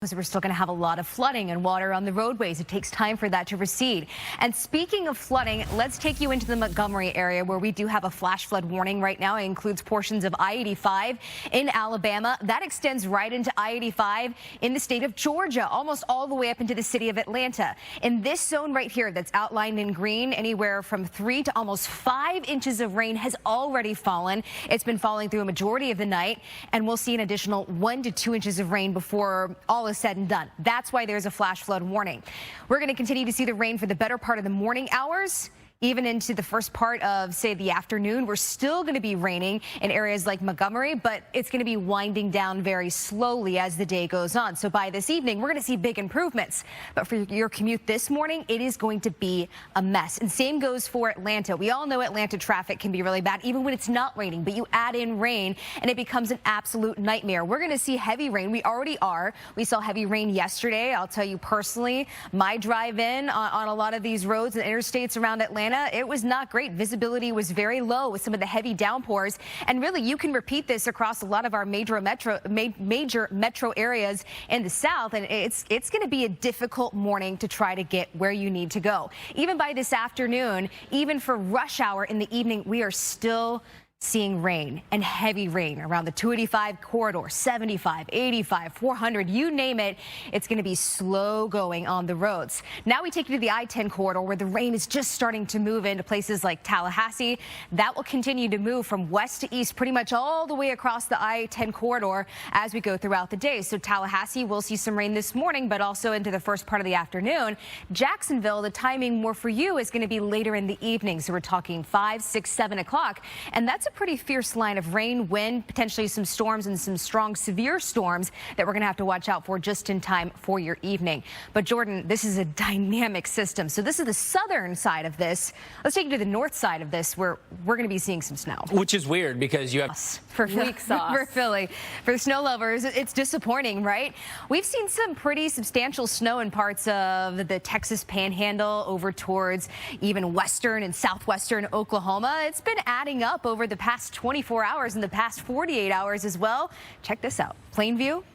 Because we're still going to have a lot of flooding and water on the roadways. It takes time for that to recede. And speaking of flooding, let's take you into the Montgomery area where we do have a flash flood warning right now. It includes portions of I-85 in Alabama. That extends right into I-85 in the state of Georgia, almost all the way up into the city of Atlanta. In this zone right here that's outlined in green, anywhere from 3 to almost 5 inches of rain has already fallen. It's been falling through a majority of the night, and we'll see an additional 1 to 2 inches of rain before all is said and done. That's why there's a flash flood warning. We're going to continue to see the rain for the better part of the morning hours. Even into the first part of, say, the afternoon, we're still going to be raining in areas like Montgomery, but it's going to be winding down very slowly as the day goes on. So by this evening, we're going to see big improvements. But for your commute this morning, it is going to be a mess. And same goes for Atlanta. We all know Atlanta traffic can be really bad, even when it's not raining. But you add in rain, and it becomes an absolute nightmare. We're going to see heavy rain. We already are. We saw heavy rain yesterday. I'll tell you personally, my drive-in on a lot of these roads and interstates around Atlanta, it was not great. Visibility was very low with some of the heavy downpours. And really, you can repeat this across a lot of our major metro areas in the south. And it's going to be a difficult morning to try to get where you need to go. Even by this afternoon, even for rush hour in the evening, we are still seeing rain and heavy rain around the 285 corridor, 75, 85, 400, you name it. It's going to be slow going on the roads. Now we take you to the I-10 corridor where the rain is just starting to move into places like Tallahassee. That will continue to move from west to east pretty much all the way across the I-10 corridor as we go throughout the day. So Tallahassee will see some rain this morning, but also into the first part of the afternoon. Jacksonville, the timing more for you is going to be later in the evening. So we're talking 5, 6, 7 o'clock. And that's a pretty fierce line of rain, wind, potentially some storms and some strong severe storms that we're going to have to watch out for just in time for your evening. But Jordan, this is a dynamic system. So this is the southern side of this. Let's take you to the north side of this where we're going to be seeing some snow. Which is weird because you have for weak sauce. For Philly. For the snow lovers, it's disappointing, right? We've seen some pretty substantial snow in parts of the Texas Panhandle over towards even western and southwestern Oklahoma. It's been adding up over the past 24 hours and the past 48 hours as well. Check this out. Plainview,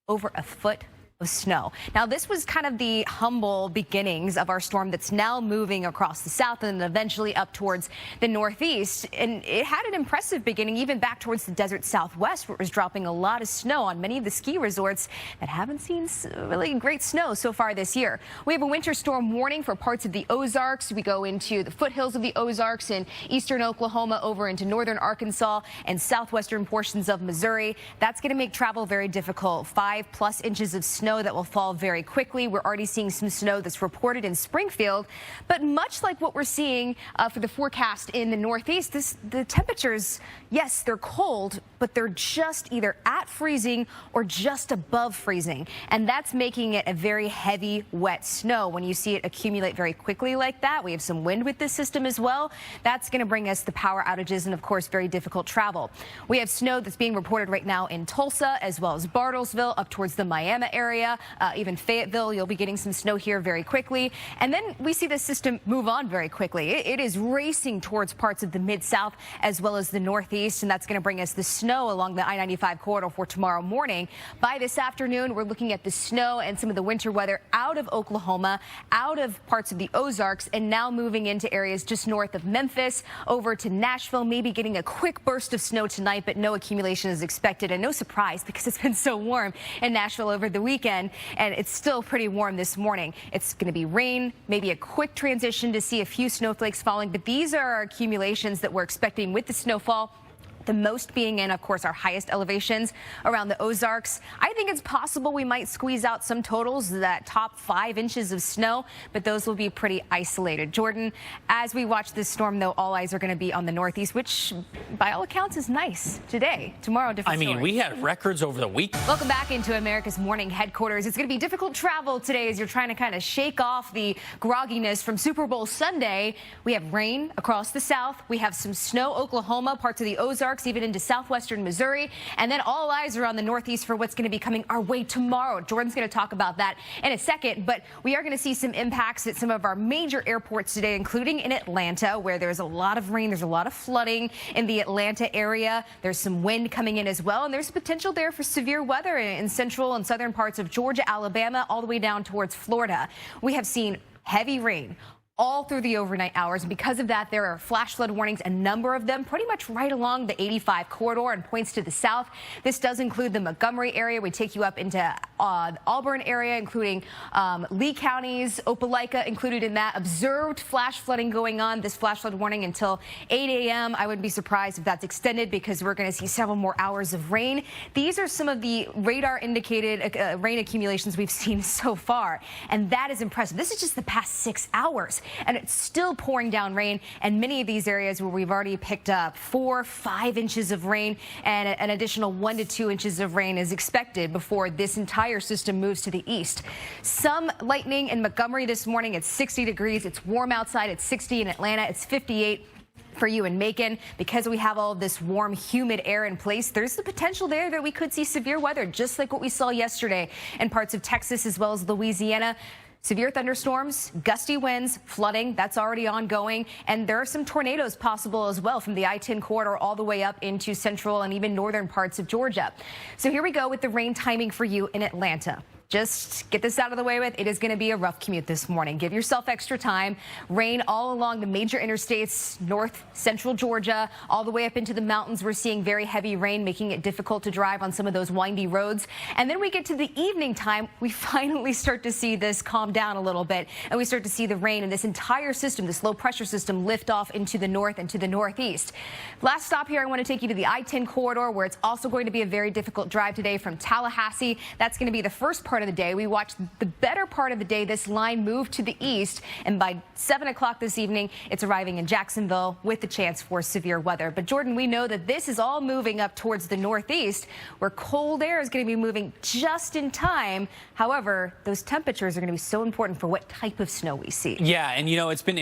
over a foot of snow. Now, this was kind of the humble beginnings of our storm that's now moving across the south and eventually up towards the northeast. And it had an impressive beginning even back towards the desert southwest, where it was dropping a lot of snow on many of the ski resorts that haven't seen really great snow so far this year. We have a winter storm warning for parts of the Ozarks. We go into the foothills of the Ozarks in eastern Oklahoma over into northern Arkansas and southwestern portions of Missouri. That's going to make travel very difficult. 5+ inches of snow that will fall very quickly. We're already seeing some snow that's reported in Springfield, but much like what we're seeing for the forecast in the northeast, the temperatures, yes, they're cold, but they're just either at freezing or just above freezing, and that's making it a very heavy, wet snow. When you see it accumulate very quickly like that, we have some wind with this system as well. That's going to bring us the power outages and, of course, very difficult travel. We have snow that's being reported right now in Tulsa as well as Bartlesville up towards the Miami area. Even Fayetteville, you'll be getting some snow here very quickly. And then we see the system move on very quickly. It is racing towards parts of the Mid-South as well as the Northeast, and that's going to bring us the snow along the I-95 corridor for tomorrow morning. By this afternoon, we're looking at the snow and some of the winter weather out of Oklahoma, out of parts of the Ozarks, and now moving into areas just north of Memphis, over to Nashville, maybe getting a quick burst of snow tonight, but no accumulation is expected. And no surprise, because it's been so warm in Nashville over the weekend. And it's still pretty warm this morning. It's going to be rain, maybe a quick transition to see a few snowflakes falling, but these are our accumulations that we're expecting with the snowfall. The most being in, of course, our highest elevations around the Ozarks. I think it's possible we might squeeze out some totals, that top 5 inches of snow, but those will be pretty isolated. Jordan, as we watch this storm, though, all eyes are going to be on the northeast, which by all accounts is nice today. Tomorrow, different story. we had records over the week. Welcome back into America's Morning Headquarters. It's going to be difficult travel today as you're trying to kind of shake off the grogginess from Super Bowl Sunday. We have rain across the south. We have some snow, Oklahoma, parts of the Ozarks. Ozarks, even into southwestern Missouri. And then all eyes are on the northeast for what's going to be coming our way tomorrow. Jordan's going to talk about that in a second, but we are going to see some impacts at some of our major airports today, including in Atlanta, where there's a lot of rain. There's a lot of flooding in the Atlanta area. There's some wind coming in as well, and there's potential there for severe weather in central and southern parts of Georgia, Alabama, all the way down towards Florida. We have seen heavy rain all through the overnight hours. And because of that, there are flash flood warnings, a number of them pretty much right along the 85 corridor and points to the south. This does include the Montgomery area. We take you up into the Auburn area, including Lee counties, Opelika included in that. Observed flash flooding going on, this flash flood warning until 8 a.m. I wouldn't be surprised if that's extended because we're going to see several more hours of rain. These are some of the radar indicated rain accumulations we've seen so far, and that is impressive. This is just the past 6 hours. And it's still pouring down rain, and many of these areas where we've already picked up 4 or 5 inches of rain, and an additional 1 to 2 inches of rain is expected before this entire system moves to the east. Some lightning in Montgomery this morning. It's 60 degrees. It's warm outside. It's 60 in Atlanta. It's 58 for you in Macon. Because we have all of this warm, humid air in place, there's the potential there that we could see severe weather, just like what we saw yesterday in parts of Texas as well as Louisiana. Severe thunderstorms, gusty winds, flooding, that's already ongoing. And there are some tornadoes possible as well from the I-10 corridor all the way up into central and even northern parts of Georgia. So here we go with the rain timing for you in Atlanta. Just get this out of the way with. It is going to be a rough commute this morning. Give yourself extra time. Rain all along the major interstates, north, central Georgia, all the way up into the mountains. We're seeing very heavy rain, making it difficult to drive on some of those windy roads. And then we get to the evening time. We finally start to see this calm down a little bit, and we start to see the rain and this entire system, this low pressure system, lift off into the north and to the northeast. Last stop here, I want to take you to the I-10 corridor, where it's also going to be a very difficult drive today from Tallahassee. That's going to be the first part of the day. We watched the better part of the day this line move to the east, and by 7 o'clock this evening it's arriving in Jacksonville with the chance for severe weather. But Jordan, we know that this is all moving up towards the northeast, where cold air is going to be moving just in time. However, those temperatures are going to be so important for what type of snow we see. Yeah, and you know, it's been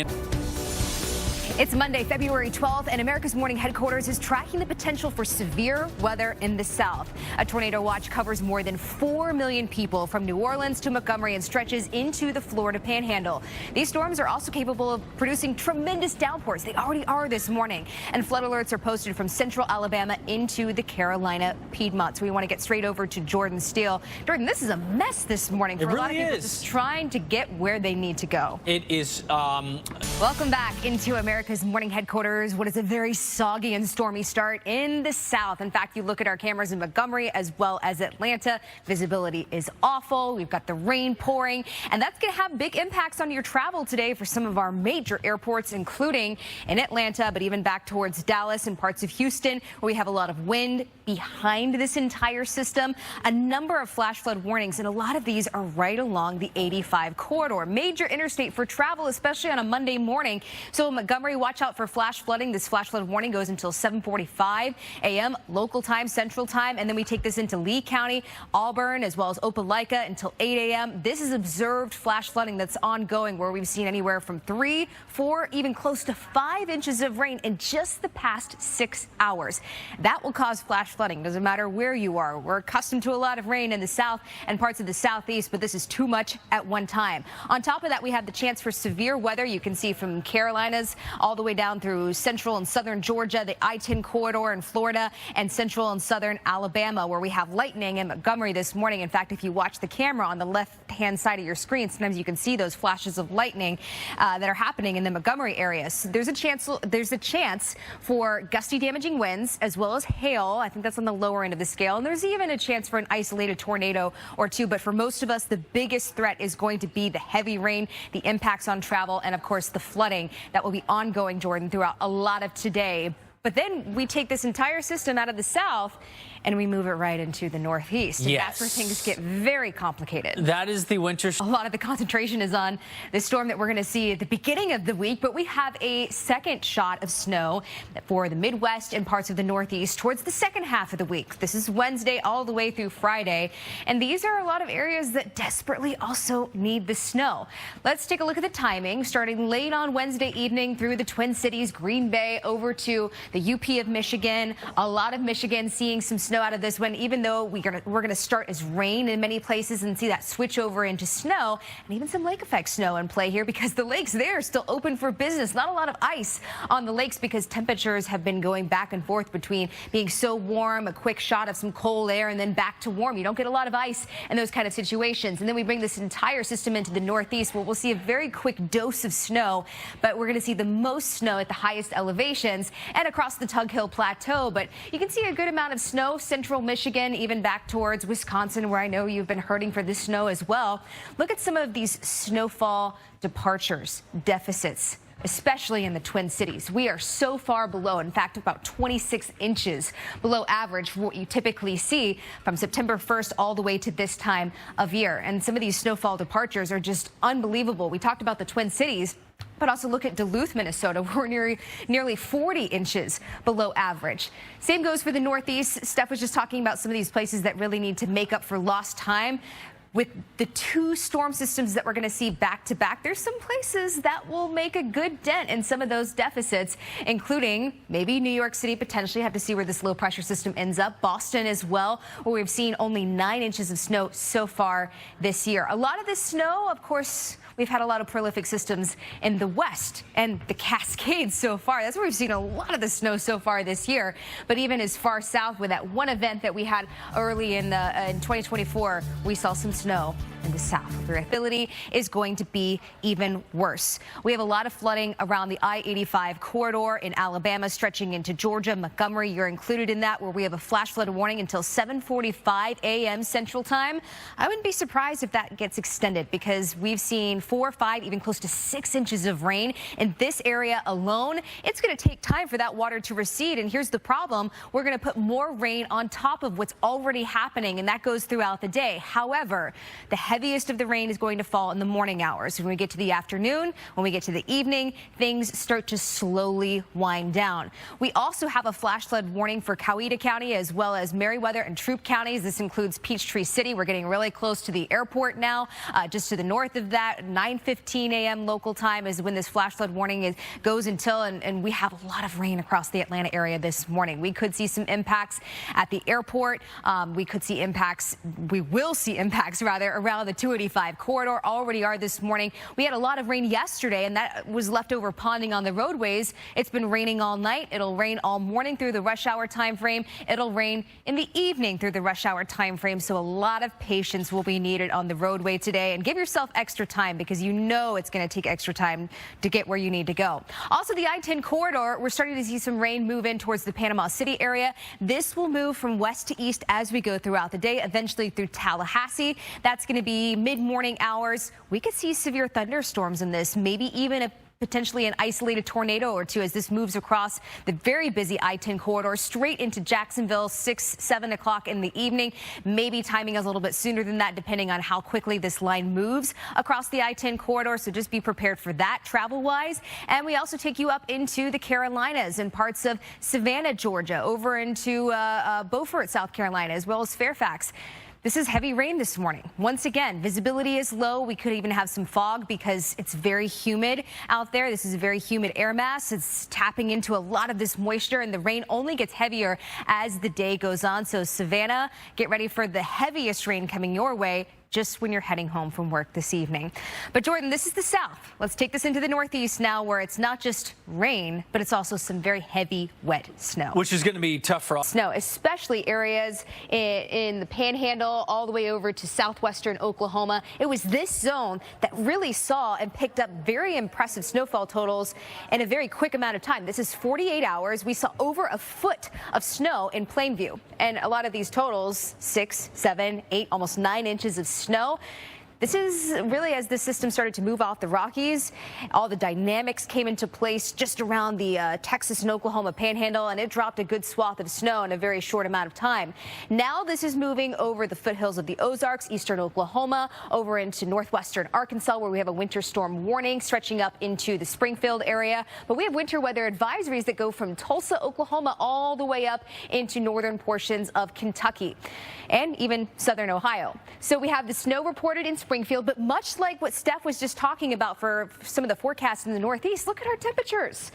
It's Monday, February 12th, and America's Morning Headquarters is tracking the potential for severe weather in the south. A tornado watch covers more than 4 million people from New Orleans to Montgomery and stretches into the Florida Panhandle. These storms are also capable of producing tremendous downpours. They already are this morning. And flood alerts are posted from central Alabama into the Carolina Piedmont. So we want to get straight over to Jordan Steele. Jordan, this is a mess this morning for a lot of people just trying to get where they need to go. It is. Welcome back into America's Morning Headquarters. What is a very soggy and stormy start in the south. In fact, you look at our cameras in Montgomery as well as Atlanta. Visibility is awful. We've got the rain pouring, and that's going to have big impacts on your travel today for some of our major airports, including in Atlanta, but even back towards Dallas and parts of Houston, where we have a lot of wind behind this entire system. A number of flash flood warnings, and a lot of these are right along the 85 corridor. Major interstate for travel, especially on a Monday morning. So in Montgomery, watch out for flash flooding. This flash flood warning goes until 7:45 a.m. local time, central time, and then we take this into Lee County, Auburn, as well as Opelika until 8 a.m. This is observed flash flooding that's ongoing, where we've seen anywhere from 3, 4, even close to 5 inches of rain in just the past 6 hours. That will cause flash flooding. Doesn't matter where you are. We're accustomed to a lot of rain in the south and parts of the southeast, but this is too much at one time. On top of that, we have the chance for severe weather. You can see from Carolinas all the way down through central and southern Georgia, the I-10 corridor in Florida, and central and southern Alabama, where we have lightning in Montgomery this morning. In fact, if you watch the camera on the left-hand side of your screen, sometimes you can see those flashes of lightning that are happening in the Montgomery area. So there's a chance for gusty, damaging winds as well as hail. I think that's on the lower end of the scale, and there's even a chance for an isolated tornado or two. But for most of us, the biggest threat is going to be the heavy rain, the impacts on travel, and of course the flooding that will be ongoing, Jordan, throughout a lot of today. But then we take this entire system out of the south, and we move it right into the northeast. And Yes. that's where things get very complicated. That is the winter. A lot of the concentration is on the storm that we're going to see at the beginning of the week, but we have a second shot of snow for the Midwest and parts of the Northeast towards the second half of the week. This is Wednesday all the way through Friday, and these are a lot of areas that desperately also need the snow. Let's take a look at the timing, starting late on Wednesday evening through the Twin Cities, Green Bay, over to the UP of Michigan. A lot of Michigan seeing some snow out of this one, even though we're going to start as rain in many places and see that switch over into snow, and even some lake effect snow in play here because the lakes there are still open for business. Not a lot of ice on the lakes because temperatures have been going back and forth between being so warm, a quick shot of some cold air, and then back to warm. You don't get a lot of ice in those kind of situations. And then we bring this entire system into the Northeast where we'll see a very quick dose of snow, but we're going to see the most snow at the highest elevations and across the Tug Hill Plateau. But you can see a good amount of snow, central Michigan, even back towards Wisconsin, where I know you've been hurting for this snow as well. Look at some of these snowfall departures, deficits, especially in the Twin Cities. We are so far below, in fact, about 26 inches below average for what you typically see from September 1st all the way to this time of year. And some of these snowfall departures are just unbelievable. We talked about the Twin Cities, but also look at Duluth, Minnesota. We're nearly 40 inches below average. Same goes for the Northeast. Steph was just talking about some of these places that really need to make up for lost time. With the two storm systems that we're going to see back to back, there's some places that will make a good dent in some of those deficits, including maybe New York City, potentially have to see where this low pressure system ends up. Boston as well, where we've seen only 9 inches of snow so far this year. A lot of this snow, of course, we've had a lot of prolific systems in the west and the Cascades so far. That's where we've seen a lot of the snow so far this year. But even as far south with that one event that we had early in 2024, we saw some snow in the south. The variability is going to be even worse. We have a lot of flooding around the I-85 corridor in Alabama, stretching into Georgia. Montgomery, you're included in that, where we have a flash flood warning until 7:45 a.m. Central Time. I wouldn't be surprised if that gets extended because we've seen 4, 5, even close to 6 inches of rain in this area alone. It's going to take time for that water to recede. And here's the problem. We're going to put more rain on top of what's already happening, and that goes throughout the day. However, the heaviest of the rain is going to fall in the morning hours. When we get to the afternoon, when we get to the evening, things start to slowly wind down. We also have a flash flood warning for Coweta County as well as Meriwether and Troup counties. This includes Peachtree City. We're getting really close to the airport now. Just to the north of that, 9:15 a.m. local time is when this flash flood warning goes until, and we have a lot of rain across the Atlanta area this morning. We could see some impacts at the airport. We will see impacts rather around the 285 corridor. Already are this morning. We had a lot of rain yesterday, and that was leftover ponding on the roadways. It's been raining all night. It'll rain all morning through the rush hour time frame. It'll rain in the evening through the rush hour time frame. So a lot of patience will be needed on the roadway today, and give yourself extra time because you know it's going to take extra time to get where you need to go. Also, the I-10 corridor, we're starting to see some rain move in towards the Panama City area. This will move from west to east as we go throughout the day, eventually through Tallahassee. That's going to be mid-morning hours. We could see severe thunderstorms in this, maybe even potentially an isolated tornado or two as this moves across the very busy I-10 corridor straight into Jacksonville, 6, 7 o'clock in the evening. Maybe timing us a little bit sooner than that, depending on how quickly this line moves across the I-10 corridor. So just be prepared for that travel-wise. And we also take you up into the Carolinas and parts of Savannah, Georgia, over into Beaufort, South Carolina, as well as Fairfax. This is heavy rain this morning. Once again, visibility is low. We could even have some fog because it's very humid out there. This is a very humid air mass. It's tapping into a lot of this moisture, and the rain only gets heavier as the day goes on. So Savannah, get ready for the heaviest rain coming your way just when you're heading home from work this evening. But Jordan, this is the south. Let's take this into the northeast now, where it's not just rain, but it's also some very heavy, wet snow. Which is going to be tough for all. Snow, especially areas in the Panhandle all the way over to southwestern Oklahoma. It was this zone that really saw and picked up very impressive snowfall totals in a very quick amount of time. This is 48 hours. We saw over a foot of snow in Plainview. And a lot of these totals, 6, 7, 8, almost 9 inches of snow. This is really as the system started to move off the Rockies, all the dynamics came into place just around the Texas and Oklahoma panhandle, and it dropped a good swath of snow in a very short amount of time. Now this is moving over the foothills of the Ozarks, eastern Oklahoma, over into northwestern Arkansas, where we have a winter storm warning stretching up into the Springfield area. But we have winter weather advisories that go from Tulsa, Oklahoma, all the way up into northern portions of Kentucky and even southern Ohio. So we have the snow reported in Springfield, but much like what Steph was just talking about for some of the forecasts in the Northeast, look at our temperatures.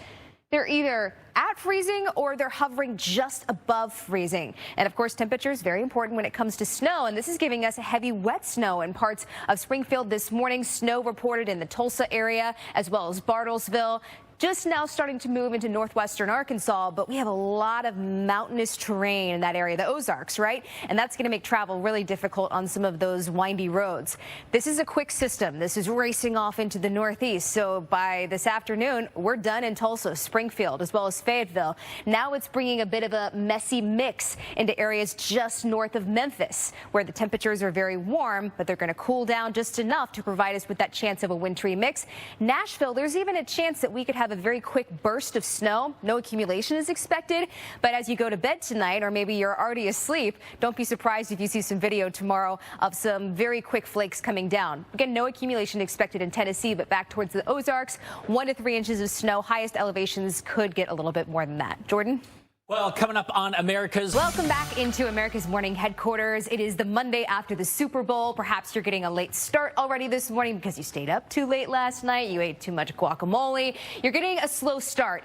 They're either at freezing or they're hovering just above freezing. And of course, temperature is very important when it comes to snow. And this is giving us a heavy wet snow in parts of Springfield this morning. Snow reported in the Tulsa area as well as Bartlesville. Just now starting to move into northwestern Arkansas, but we have a lot of mountainous terrain in that area, the Ozarks, right? And that's going to make travel really difficult on some of those windy roads. This is a quick system. This is racing off into the northeast. So by this afternoon, we're done in Tulsa, Springfield, as well as Fayetteville. Now it's bringing a bit of a messy mix into areas just north of Memphis, where the temperatures are very warm, but they're going to cool down just enough to provide us with that chance of a wintry mix. Nashville, there's even a chance that we could have a very quick burst of snow. No accumulation is expected, but as you go to bed tonight, or maybe you're already asleep, don't be surprised if you see some video tomorrow of some very quick flakes coming down. Again, no accumulation expected in Tennessee, but back towards the Ozarks, 1 to 3 inches of snow. Highest elevations could get a little bit more than that. Jordan? Well, coming up on America's... Welcome back into America's Morning Headquarters. It is the Monday after the Super Bowl. Perhaps you're getting a late start already this morning because you stayed up too late last night. You ate too much guacamole. You're getting a slow start.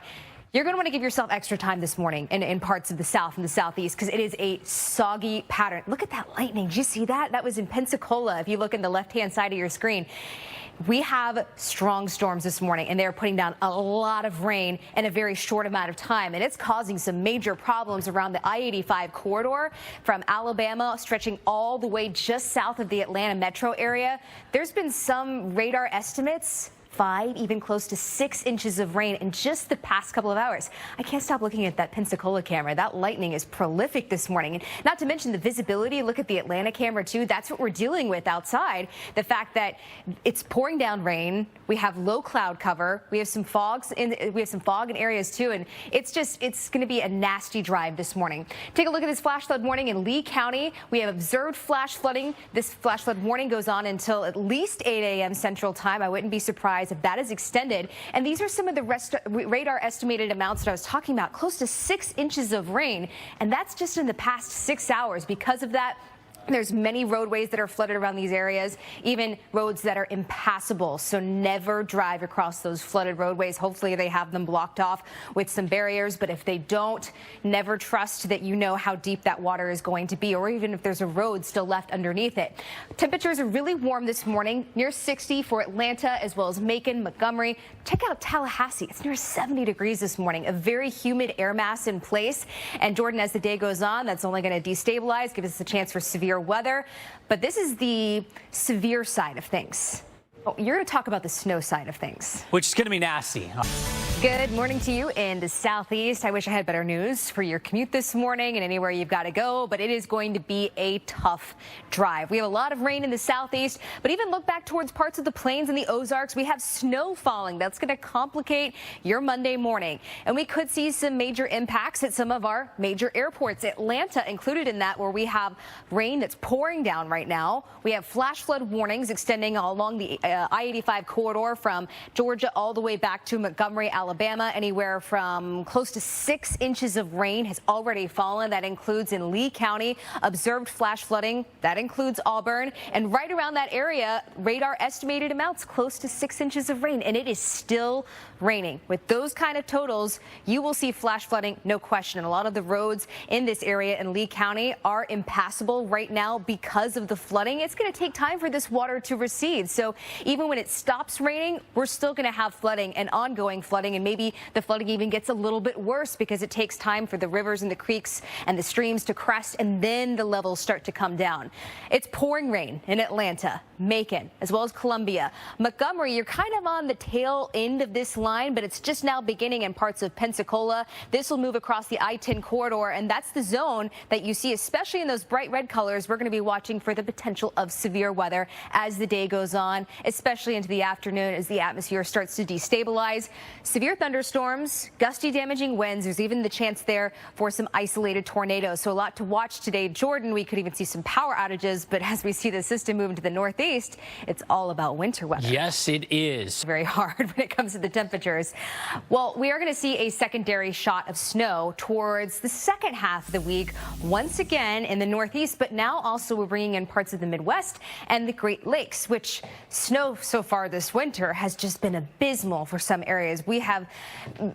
You're going to want to give yourself extra time this morning in parts of the South and the Southeast because it is a soggy pattern. Look at that lightning. Did you see that? That was in Pensacola. If you look in the left-hand side of your screen. We have strong storms this morning, and they're putting down a lot of rain in a very short amount of time, and it's causing some major problems around the I-85 corridor from Alabama stretching all the way just south of the Atlanta metro area. There's been some radar estimates 5, even close to 6 inches of rain in just the past couple of hours. I can't stop looking at that Pensacola camera. That lightning is prolific this morning. And not to mention the visibility. Look at the Atlanta camera, too. That's what we're dealing with outside. The fact that it's pouring down rain. We have low cloud cover. We have some fog in areas, too. And it's going to be a nasty drive this morning. Take a look at this flash flood warning in Lee County. We have observed flash flooding. This flash flood warning goes on until at least 8 a.m. Central Time. I wouldn't be surprised if that is extended. And these are some of the radar estimated amounts that I was talking about, close to 6 inches of rain. And that's just in the past 6 hours. Because of that, there's many roadways that are flooded around these areas, even roads that are impassable. So never drive across those flooded roadways. Hopefully they have them blocked off with some barriers. But if they don't, never trust that you know how deep that water is going to be, or even if there's a road still left underneath it. Temperatures are really warm this morning, near 60 for Atlanta, as well as Macon, Montgomery. Check out Tallahassee. It's near 70 degrees this morning. A very humid air mass in place. And Jordan, as the day goes on, that's only going to destabilize, give us a chance for severe weather. But this is the severe side of things. Oh, you're going to talk about the snow side of things, which is going to be nasty. Good morning to you in the Southeast. I wish I had better news for your commute this morning and anywhere you've got to go, but it is going to be a tough drive. We have a lot of rain in the Southeast, but even look back towards parts of the Plains and the Ozarks. We have snow falling. That's going to complicate your Monday morning. And we could see some major impacts at some of our major airports. Atlanta included in that, where we have rain that's pouring down right now. We have flash flood warnings extending along the I-85 corridor from Georgia all the way back to Montgomery, Alabama. Anywhere from close to 6 inches of rain has already fallen. That includes in Lee County. Observed flash flooding. That includes Auburn. And right around that area, radar estimated amounts close to 6 inches of rain. And it is still raining. With those kind of totals, you will see flash flooding, no question. And a lot of the roads in this area in Lee County are impassable right now because of the flooding. It's going to take time for this water to recede. So even when it stops raining, we're still going to have flooding and ongoing flooding overflowing, and maybe the flooding even gets a little bit worse because it takes time for the rivers and the creeks and the streams to crest, and then the levels start to come down. It's pouring rain in Atlanta, Macon, as well as Columbia. Montgomery, you're kind of on the tail end of this line, but it's just now beginning in parts of Pensacola. This will move across the I-10 corridor, and that's the zone that you see, especially in those bright red colors. We're going to be watching for the potential of severe weather as the day goes on, especially into the afternoon as the atmosphere starts to destabilize. Severe thunderstorms, gusty damaging winds. There's even the chance there for some isolated tornadoes. So a lot to watch today. Jordan, we could even see some power outages, but as we see the system move into the northeast, it's all about winter weather. Yes, it is. Very hard when it comes to the temperatures. Well, we are going to see a secondary shot of snow towards the second half of the week, once again in the northeast, but now also we're bringing in parts of the Midwest and the Great Lakes, which snow so far this winter has just been abysmal for some areas.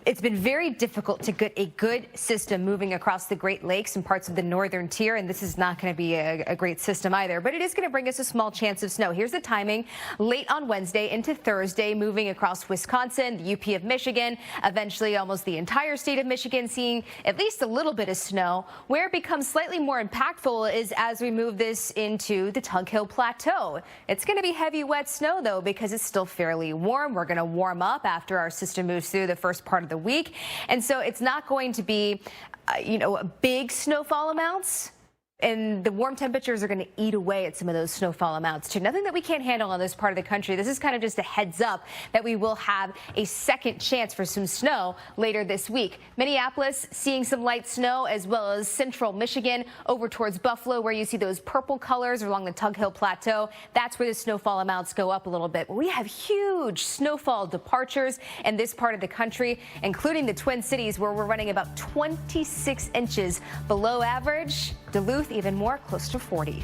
It's been very difficult to get a good system moving across the Great Lakes and parts of the northern tier, and this is not going to be a great system either, but it is going to bring us a small chance of snow. Here's the timing: late on Wednesday into Thursday, moving across Wisconsin, the UP of Michigan, eventually almost the entire state of Michigan seeing at least a little bit of snow. Where it becomes slightly more impactful is as we move this into the Tug Hill Plateau. It's going to be heavy, wet snow, though, because it's still fairly warm. We're going to warm up after our system moves through the first part of the week. And so it's not going to be, big snowfall amounts. And the warm temperatures are going to eat away at some of those snowfall amounts, too. Nothing that we can't handle on this part of the country. This is kind of just a heads up that we will have a second chance for some snow later this week. Minneapolis seeing some light snow, as well as central Michigan over towards Buffalo, where you see those purple colors along the Tug Hill Plateau. That's where the snowfall amounts go up a little bit. But we have huge snowfall departures in this part of the country, including the Twin Cities, where we're running about 26 inches below average. Duluth even more, close to 40.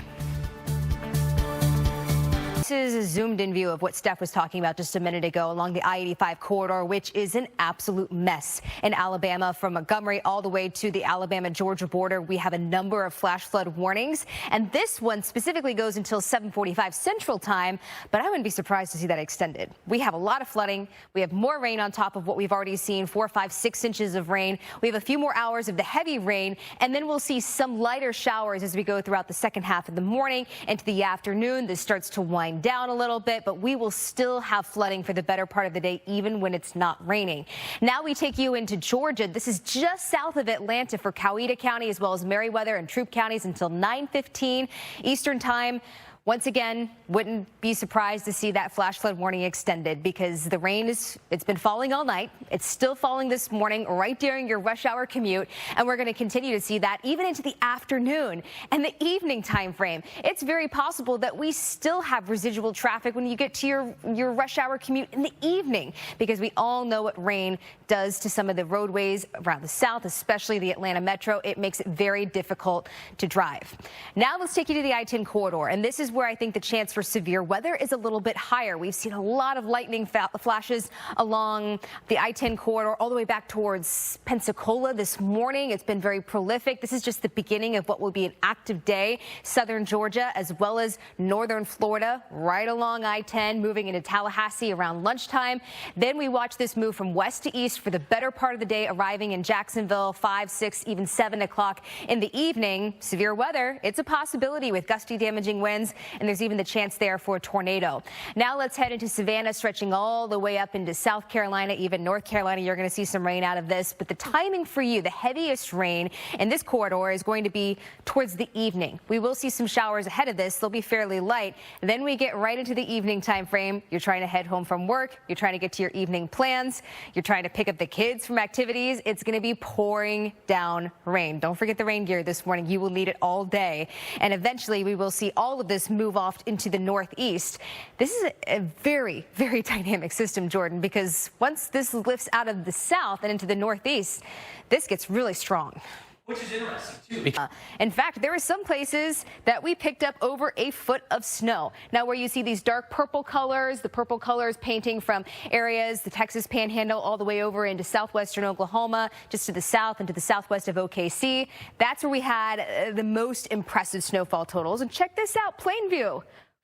This is a zoomed-in view of what Steph was talking about just a minute ago along the I-85 corridor, which is an absolute mess in Alabama. From Montgomery all the way to the Alabama-Georgia border, we have a number of flash flood warnings, and this one specifically goes until 7:45 Central Time, but I wouldn't be surprised to see that extended. We have a lot of flooding. We have more rain on top of what we've already seen, 4, 5, 6 inches of rain. We have a few more hours of the heavy rain, and then we'll see some lighter showers as we go throughout the second half of the morning into the afternoon. This starts to wind down a little bit, but we will still have flooding for the better part of the day, even when it's not raining. Now we take you into Georgia. This is just south of Atlanta for Coweta County, as well as Meriwether and Troup counties until 9:15 Eastern Time. Once again, wouldn't be surprised to see that flash flood warning extended because the rain it's been falling all night. It's still falling this morning right during your rush hour commute, and we're going to continue to see that even into the afternoon and the evening time frame. It's very possible that we still have residual traffic when you get to your rush hour commute in the evening, because we all know what rain does to some of the roadways around the south, especially the Atlanta metro. It makes it very difficult to drive. Now let's take you to the I-10 corridor, and this is where I think the chance for severe weather is a little bit higher. We've seen a lot of lightning flashes along the I-10 corridor all the way back towards Pensacola this morning. It's been very prolific. This is just the beginning of what will be an active day. Southern Georgia as well as northern Florida right along I-10, moving into Tallahassee around lunchtime. Then we watch this move from west to east for the better part of the day, arriving in Jacksonville 5, 6, even 7 o'clock in the evening. Severe weather, it's a possibility with gusty damaging winds, and there's even the chance there for a tornado. Now let's head into Savannah, stretching all the way up into South Carolina, even North Carolina. You're going to see some rain out of this, but the timing for you, the heaviest rain in this corridor is going to be towards the evening. We will see some showers ahead of this. They'll be fairly light. And then we get right into the evening time frame. You're trying to head home from work. You're trying to get to your evening plans. You're trying to pick up the kids from activities. It's going to be pouring down rain. Don't forget the rain gear this morning. You will need it all day. And eventually we will see all of this move off into the northeast. This is a very, very dynamic system, Jordan, because once this lifts out of the south and into the northeast, this gets really strong. Which is interesting, too. In fact, there are some places that we picked up over a foot of snow. Now, where you see these dark purple colors, the purple colors painting from areas, the Texas Panhandle, all the way over into southwestern Oklahoma, just to the south and to the southwest of OKC. That's where we had the most impressive snowfall totals. And check this out, Plainview,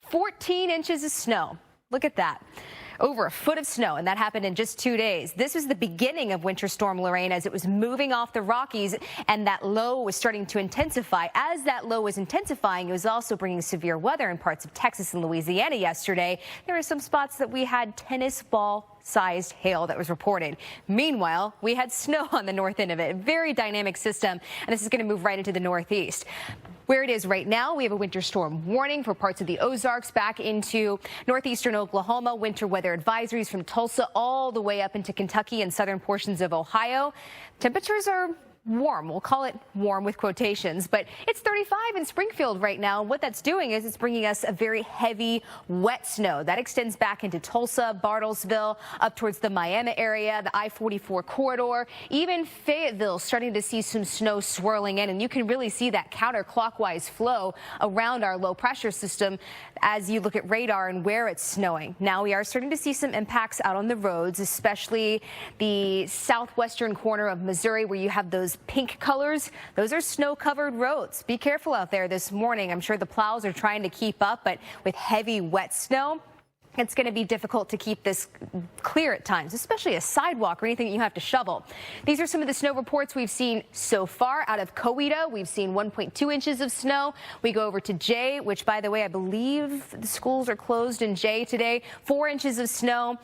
14 inches of snow. Look at that. over a foot of snow, and that happened in just 2 days. This was the beginning of Winter Storm Lorraine as it was moving off the Rockies, and that low was starting to intensify. As that low was intensifying, it was also bringing severe weather in parts of Texas and Louisiana yesterday. There were some spots that we had tennis ball sized hail that was reported. Meanwhile, we had snow on the north end of it. Very dynamic system, and this is going to move right into the northeast. Where it is right now, we have a winter storm warning for parts of the Ozarks back into northeastern Oklahoma. Winter weather advisories from Tulsa all the way up into Kentucky and southern portions of Ohio. Temperatures are warm. We'll call it warm with quotations, but it's 35 in Springfield right now. What that's doing is it's bringing us a very heavy, wet snow that extends back into Tulsa, Bartlesville, up towards the Miami area, the I-44 corridor, even Fayetteville starting to see some snow swirling in, and you can really see that counterclockwise flow around our low pressure system as you look at radar and where it's snowing. Now we are starting to see some impacts out on the roads, especially the southwestern corner of Missouri where you have those pink colors. Those are snow-covered roads. Be careful out there this morning. I'm sure the plows are trying to keep up, but with heavy, wet snow, it's going to be difficult to keep this clear at times, especially a sidewalk or anything that you have to shovel. These are some of the snow reports we've seen so far out of Coweta. We've seen 1.2 inches of snow. We go over to Jay, which, by the way, I believe the schools are closed in Jay today. 4 inches of snow.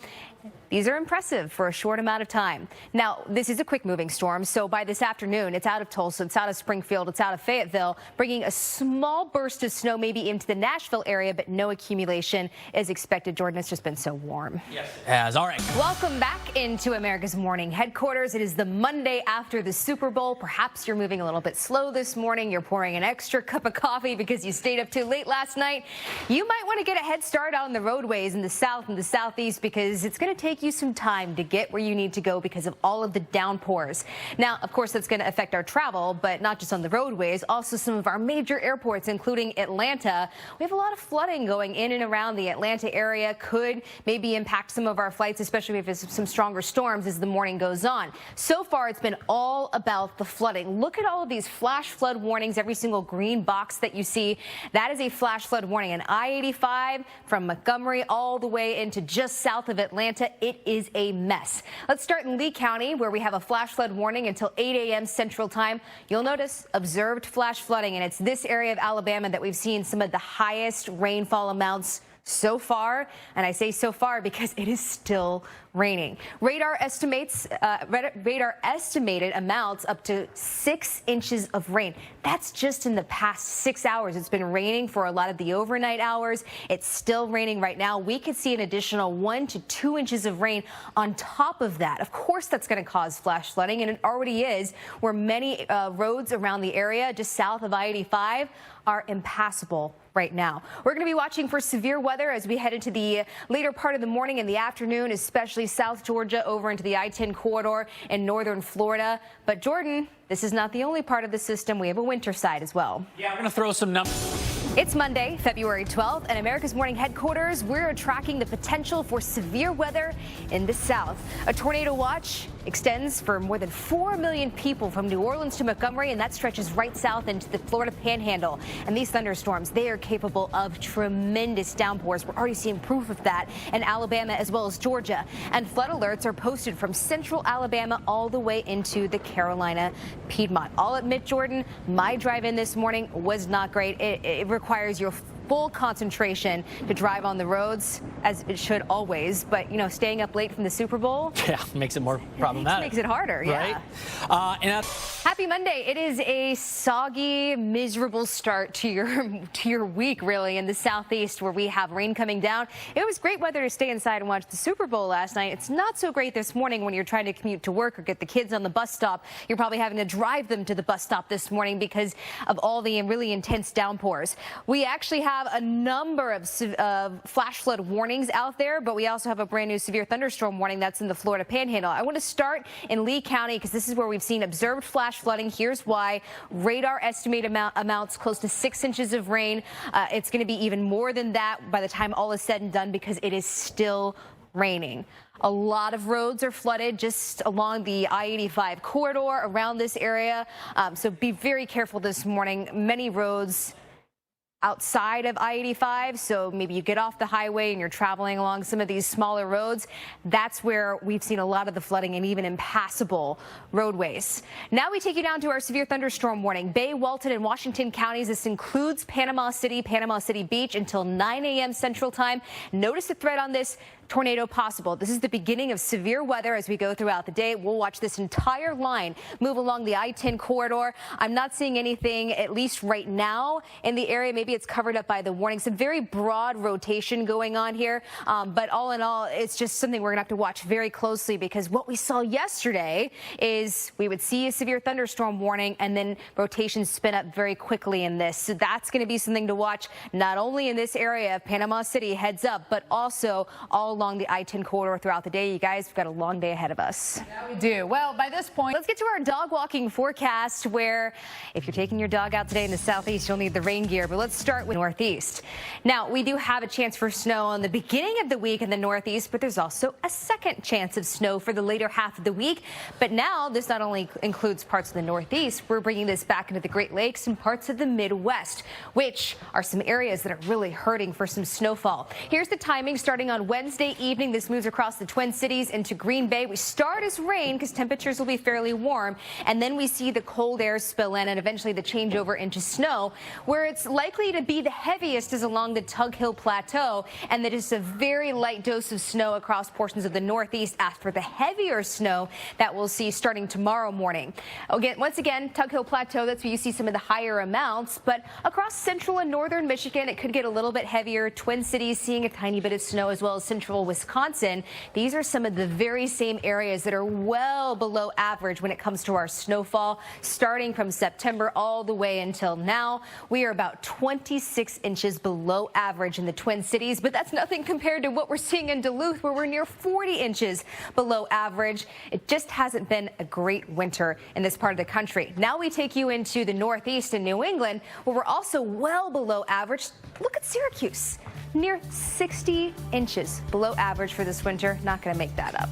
These are impressive for a short amount of time. Now, this is a quick moving storm, so by this afternoon, it's out of Tulsa, it's out of Springfield, it's out of Fayetteville, bringing a small burst of snow maybe into the Nashville area, but no accumulation is expected. Jordan, it's just been so warm. Yes, it has. All right. Welcome back into America's Morning Headquarters. It is the Monday after the Super Bowl. Perhaps you're moving a little bit slow this morning. You're pouring an extra cup of coffee because you stayed up too late last night. You might want to get a head start on the roadways in the south and the southeast because it's going to take you some time to get where you need to go because of all of the downpours. Now, of course, that's going to affect our travel, but not just on the roadways, also some of our major airports, including Atlanta. We have a lot of flooding going in and around the Atlanta area. Could maybe impact some of our flights, especially if it's some stronger storms as the morning goes on. So far, it's been all about the flooding. Look at all of these flash flood warnings. Every single green box that you see, that is a flash flood warning. And I-85 from Montgomery all the way into just south of Atlanta, it is a mess. Let's start in Lee County, where we have a flash flood warning until 8 a.m. Central Time. You'll notice observed flash flooding, and it's this area of Alabama that we've seen some of the highest rainfall amounts so far, and I say so far because it is still raining. Radar estimated amounts up to 6 inches of rain. That's just in the past 6 hours. It's been raining for a lot of the overnight hours. It's still raining right now. We could see an additional 1 to 2 inches of rain on top of that. Of course, that's going to cause flash flooding, and it already is, where many roads around the area just south of I-85 are impassable right now. We're going to be watching for severe weather as we head into the later part of the morning and the afternoon, especially South Georgia over into the I-10 corridor in northern Florida. But Jordan, this is not the only part of the system. We have a winter side as well. Yeah, we're going to throw some numbers. It's Monday, February 12th, and America's Morning Headquarters, we're tracking the potential for severe weather in the south. A tornado watch extends for more than 4 million people from New Orleans to Montgomery, and that stretches right south into the Florida Panhandle. And these thunderstorms, they are capable of tremendous downpours. We're already seeing proof of that in Alabama as well as Georgia. And flood alerts are posted from central Alabama all the way into the Carolina Piedmont. I'll admit, Jordan, my drive in this morning was not great. It requires your full concentration to drive on the roads, as it should always. But, you know, staying up late from the Super Bowl. Yeah, makes it more problematic. Makes it harder, yeah. Right? Happy Monday. It is a soggy, miserable start to your week, really, in the southeast, where we have rain coming down. It was great weather to stay inside and watch the Super Bowl last night. It's not so great this morning when you're trying to commute to work or get the kids on the bus stop. You're probably having to drive them to the bus stop this morning because of all the really intense downpours. We actually have a number of flash flood warnings out there, but we also have a brand new severe thunderstorm warning that's in the Florida Panhandle. I want to start in Lee County because this is where we've seen observed flash flooding. Here's why. Radar estimated amounts close to 6 inches of rain. It's going to be even more than that by the time all is said and done because it is still raining. A lot of roads are flooded just along the I-85 corridor around this area. So be very careful this morning. Many roads outside of I-85, so maybe you get off the highway and you're traveling along some of these smaller roads. That's where we've seen a lot of the flooding and even impassable roadways. Now we take you down to our severe thunderstorm warning. Bay, Walton, and Washington counties. This includes Panama City Beach until 9 a.m. Central Time. Notice the threat on this. Tornado possible. This is the beginning of severe weather as we go throughout the day. We'll watch this entire line move along the I-10 corridor. I'm not seeing anything, at least right now, in the area. Maybe it's covered up by the warning. Some very broad rotation going on here. But all in all, it's just something we're going to have to watch very closely, because what we saw yesterday is we would see a severe thunderstorm warning and then rotations spin up very quickly in this. So that's going to be something to watch, not only in this area of Panama City, heads up, but also all along the I-10 corridor throughout the day. You guys, we've got a long day ahead of us. Yeah, we do. Well, by this point, let's get to our dog walking forecast, where if you're taking your dog out today in the southeast, you'll need the rain gear. But let's start with northeast. Now, we do have a chance for snow on the beginning of the week in the northeast, but there's also a second chance of snow for the later half of the week. But now this not only includes parts of the northeast, we're bringing this back into the Great Lakes and parts of the Midwest, which are some areas that are really hurting for some snowfall. Here's the timing starting on Wednesday evening. This moves across the Twin Cities into Green Bay. We start as rain because temperatures will be fairly warm, and then we see the cold air spill in and eventually the changeover into snow. Where it's likely to be the heaviest is along the Tug Hill Plateau, and that is a very light dose of snow across portions of the northeast after the heavier snow that we'll see starting tomorrow morning. Once again, Tug Hill Plateau, that's where you see some of the higher amounts, but across central and northern Michigan, it could get a little bit heavier. Twin Cities seeing a tiny bit of snow, as well as central Wisconsin. These are some of the very same areas that are well below average when it comes to our snowfall. Starting from September all the way until now, we are about 26 inches below average in the Twin Cities, but that's nothing compared to what we're seeing in Duluth, where we're near 40 inches below average. It just hasn't been a great winter in this part of the country. Now we take you into the northeast and New England, where we're also well below average. Look at Syracuse, near 60 inches below average for this winter. Not going to make that up.